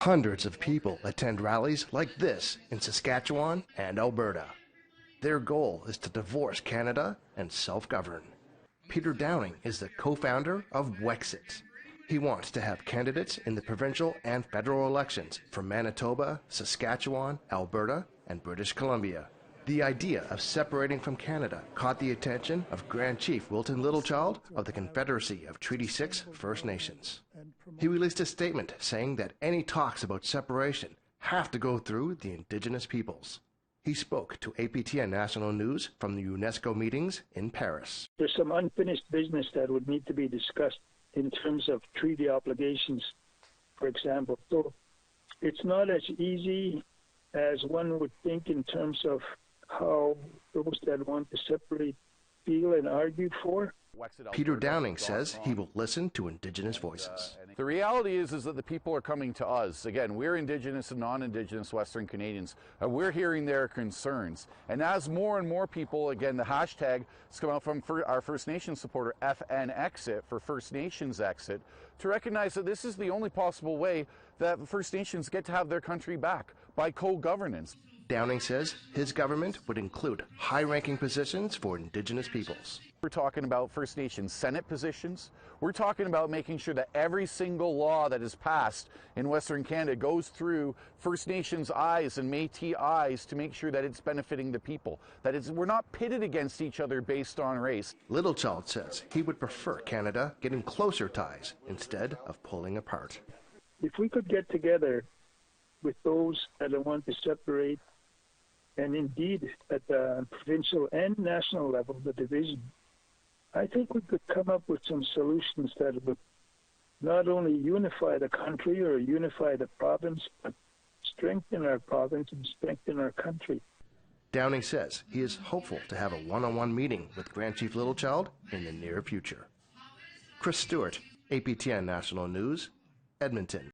Hundreds of people attend rallies like this in Saskatchewan and Alberta. Their goal is to divorce Canada and self-govern. Peter Downing is the co-founder of Wexit. He wants to have candidates in the provincial and federal elections from Manitoba, Saskatchewan, Alberta, and British Columbia. The idea of separating from Canada caught the attention of Grand Chief Wilton Littlechild of the Confederacy of Treaty 6 First Nations. He released a statement saying that any talks about separation have to go through the Indigenous peoples. He spoke to APTN National News from the UNESCO meetings in Paris. There's some unfinished business that would need to be discussed in terms of treaty obligations, for example. So it's not as easy as one would think in terms of how those that want to separate feel and argue for. Peter Downing says he will listen to Indigenous voices. The reality is that the people are coming to us. Again, we're Indigenous and non-Indigenous Western Canadians, and we're hearing their concerns. And as more and more people, again, the hashtag has come out from our First Nations supporter, FNExit, for First Nations Exit, to recognize that this is the only possible way that First Nations get to have their country back, by co-governance. Downing says his government would include high-ranking positions for Indigenous peoples. We're talking about First Nations Senate positions. We're talking about making sure that every single law that is passed in Western Canada goes through First Nations eyes and Métis eyes to make sure that it's benefiting the people, that we're not pitted against each other based on race. Littlechild says he would prefer Canada getting closer ties instead of pulling apart. If we could get together with those that want to separate, and indeed at the provincial and national level, the division, I think we could come up with some solutions that would not only unify the country or unify the province, but strengthen our province and strengthen our country. Downing says he is hopeful to have a one-on-one meeting with Grand Chief Littlechild in the near future. Chris Stewart, APTN National News, Edmonton.